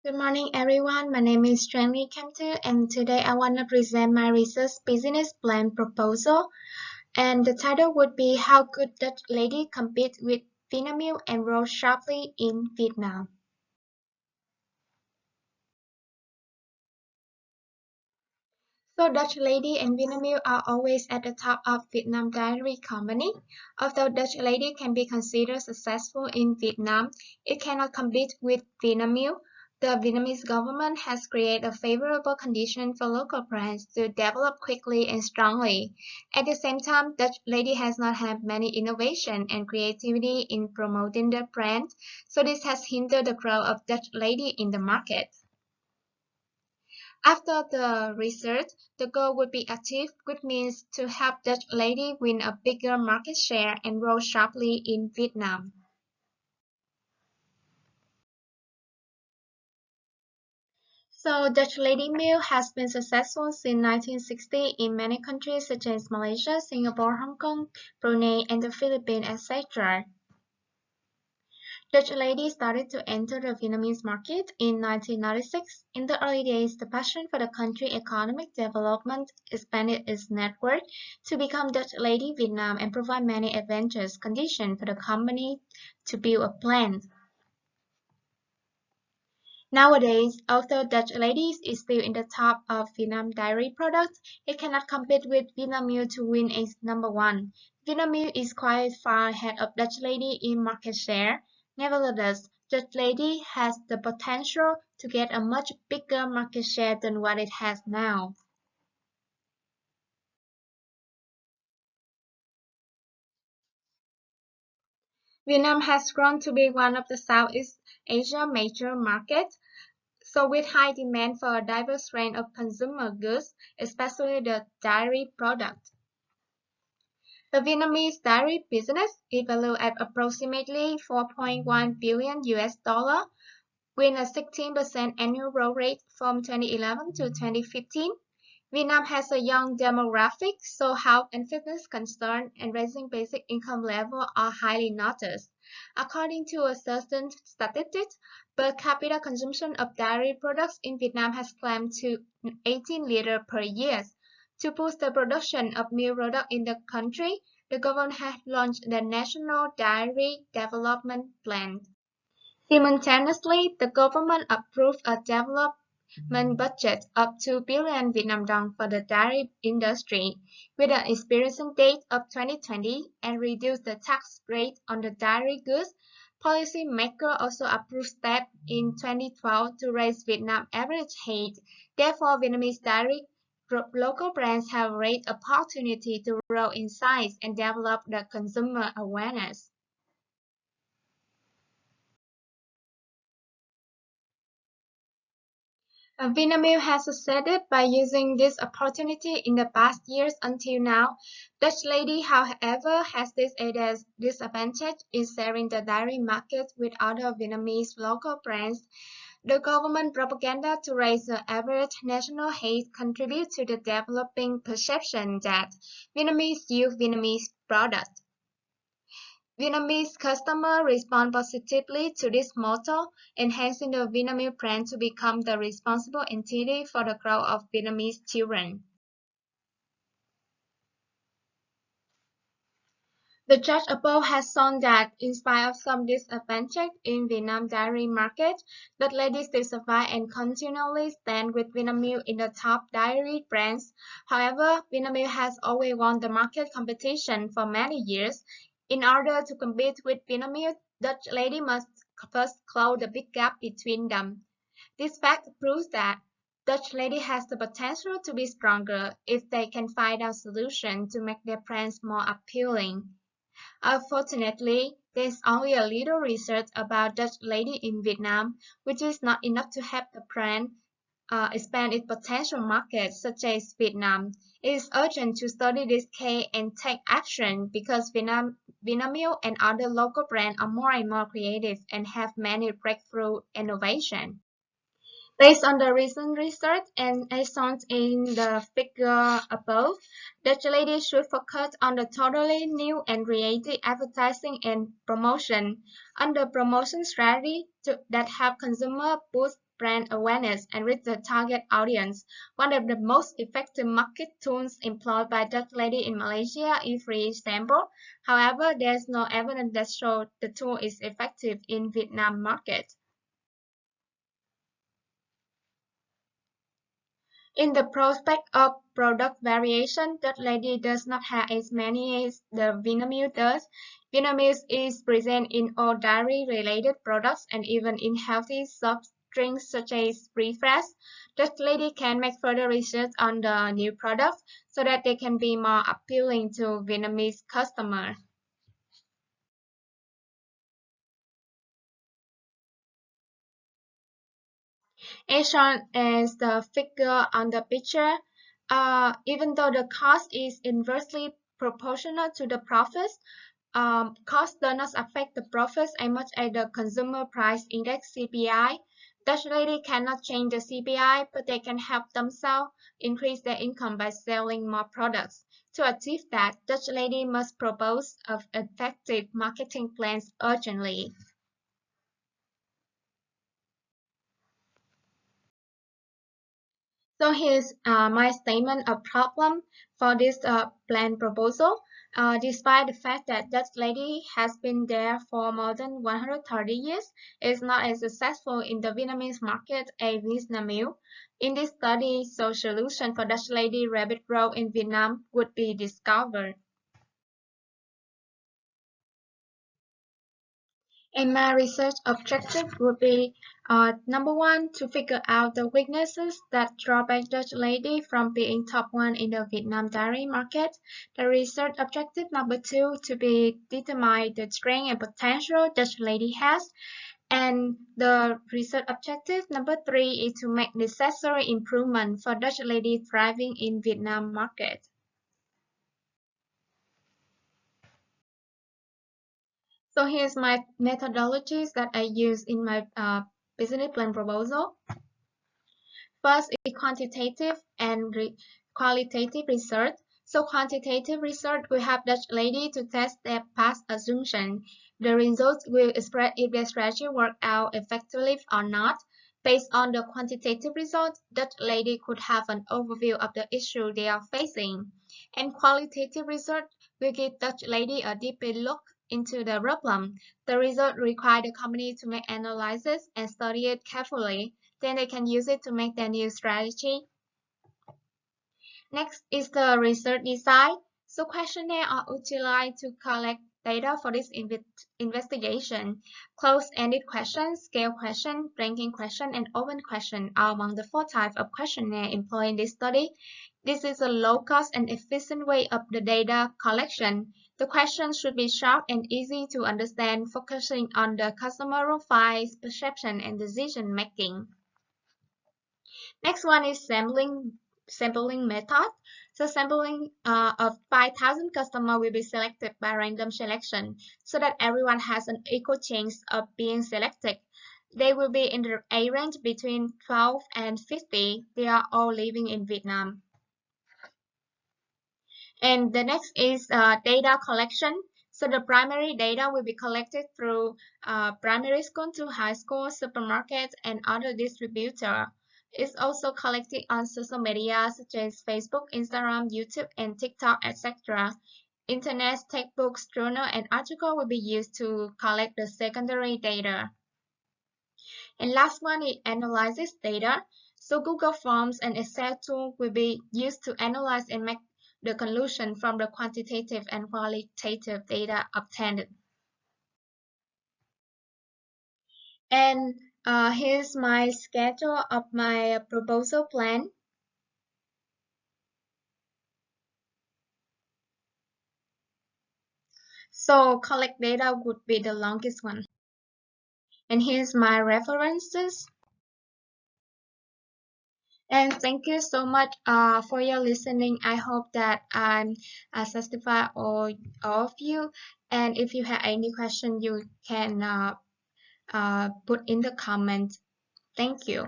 Good morning, everyone. My name is Stanley Kemtu, and today I want to present my research business plan proposal. And the title would be How Could Dutch Lady Compete with Vinamilk and Grow Sharply in Vietnam? So Dutch Lady and Vinamilk are always at the top of Vietnam Dairy Company. Although Dutch Lady can be considered successful in Vietnam, it cannot compete with Vinamilk. The Vietnamese government has created a favorable condition for local brands to develop quickly and strongly. At the same time, Dutch Lady has not had many innovation and creativity in promoting the brand, so this has hindered the growth of Dutch Lady in the market. After the research, the goal would be achieved, which means to help Dutch Lady win a bigger market share and grow sharply in Vietnam. So Dutch Lady Milk has been successful since 1960 in many countries such as Malaysia, Singapore, Hong Kong, Brunei, and the Philippines, etc. Dutch Lady started to enter the Vietnamese market in 1996. In the early days, the passion for the country's economic development expanded its network to become Dutch Lady Vietnam and provide many advantageous conditions for the company to build a plant. Nowadays, although Dutch Lady is still in the top of Vietnam dairy products, it cannot compete with Vinamilk to win as number one. Vinamilk is quite far ahead of Dutch Lady in market share. Nevertheless, Dutch Lady has the potential to get a much bigger market share than what it has now. Vietnam has grown to be one of the Southeast Asia major markets. So with high demand for a diverse range of consumer goods, especially the dairy product. The Vietnamese dairy business is valued at approximately 4.1 billion US dollar, with a 16% annual growth rate from 2011 to 2015. Vietnam has a young demographic, so health and fitness concerns and raising basic income level are highly noticed. According to a certain statistics, per capita consumption of dairy products in Vietnam has climbed to 18 liters per year. To boost the production of milk products in the country, the government has launched the National Dairy Development Plan. Simultaneously, the government approved a development budget of 2 billion Vietnam dong for the dairy industry, with an expiration date of 2020, and reduced the tax rate on the dairy goods. Policymakers also approved steps in 2012 to raise Vietnam's average height. Therefore, Vietnamese dairy local brands have a great opportunity to grow in size and develop the consumer awareness. Vinamilk has succeeded by using this opportunity in the past years until now. Dutch Lady, however, has this added disadvantage in sharing the dairy market with other Vietnamese local brands. The government propaganda to raise the average national height contributes to the developing perception that Vietnamese use Vietnamese products. Vietnamese customers respond positively to this motto, enhancing the Vinamilk brand to become the responsible entity for the growth of Vietnamese children. The chart above has shown that, in spite of some disadvantage in Vietnam dairy market, that ladies still survive and continually stand with Vinamilk in the top dairy brands. However, Vinamilk has always won the market competition for many years. In order to compete with Vinamilk, Dutch lady must first close the big gap between them. This fact proves that Dutch lady has the potential to be stronger if they can find a solution to make their brands more appealing. Unfortunately, there is only a little research about Dutch Lady in Vietnam, which is not enough to help the brand expand its potential markets, such as Vietnam. It is urgent to study this case and take action because Vinamilk and other local brands are more and more creative and have many breakthrough innovations. Based on the recent research and as shown in the figure above, Dutch Lady should focus on the totally new and creative advertising and promotion. On the promotion strategy that help consumers boost brand awareness and reach the target audience. One of the most effective market tools employed by Dutch Lady in Malaysia is free sample. However, there's no evidence that shows the tool is effective in Vietnam market. In the prospect of product variation, Dutch Lady does not have as many as the Vinamilk does. Vinamilk is present in all dairy-related products and even in healthy soft drinks such as Refresh. Dutch Lady can make further research on the new products so that they can be more appealing to Vietnamese customers. As shown as the figure on the picture, even though the cost is inversely proportional to the profits, cost does not affect the profits as much as the Consumer Price Index (CPI). Dutch Lady cannot change the CPI, but they can help themselves increase their income by selling more products. To achieve that, Dutch Lady must propose effective marketing plans urgently. So here's my statement of problem for this plan proposal. Despite the fact that Dutch Lady has been there for more than 130 years, it's not as successful in the Vietnamese market as Vinamilk. In this study, so solution for Dutch Lady rabbit growth in Vietnam would be discovered. And my research objective would be number one, to figure out the weaknesses that draw back Dutch Lady from being top one in the Vietnam dairy market. The research objective number two to be determine the strength and potential Dutch Lady has. And the research objective number three is to make necessary improvement for Dutch Lady thriving in Vietnam market. So here's my methodologies that I use in my business plan proposal. First is quantitative and qualitative research. So quantitative research will help Dutch Lady to test their past assumption. The results will express if their strategy worked out effectively or not. Based on the quantitative results, Dutch Lady could have an overview of the issue they are facing. And qualitative research will give Dutch Lady a deeper look into the problem. The result require the company to make analysis and study it carefully. Then they can use it to make their new strategy. Next is the research design. So questionnaires are utilized to collect data for this investigation. Closed-ended questions, scale question, ranking question, and open question are among the four types of questionnaire employed in this study. This is a low-cost and efficient way of the data collection. The questions should be sharp and easy to understand, focusing on the customer profiles, perception, and decision making. Next one is sampling method. So sampling of 5,000 customers will be selected by random selection so that everyone has an equal chance of being selected. They will be in the age range between 12 and 50. They are all living in Vietnam. And the next is data collection. So the primary data will be collected through primary school to high school, supermarkets, and other distributors. It's also collected on social media such as Facebook, Instagram, YouTube, and TikTok, etc. Internet, textbooks, journal, and article will be used to collect the secondary data. And last one is analysis data. So Google Forms and Excel tool will be used to analyze and make the conclusion from the quantitative and qualitative data obtained. And here's my schedule of my proposal plan. So collect data would be the longest one. And here's my references. And thank you so much for your listening. I hope that I'm satisfied all of you. And if you have any question, you can put in the comments. Thank you.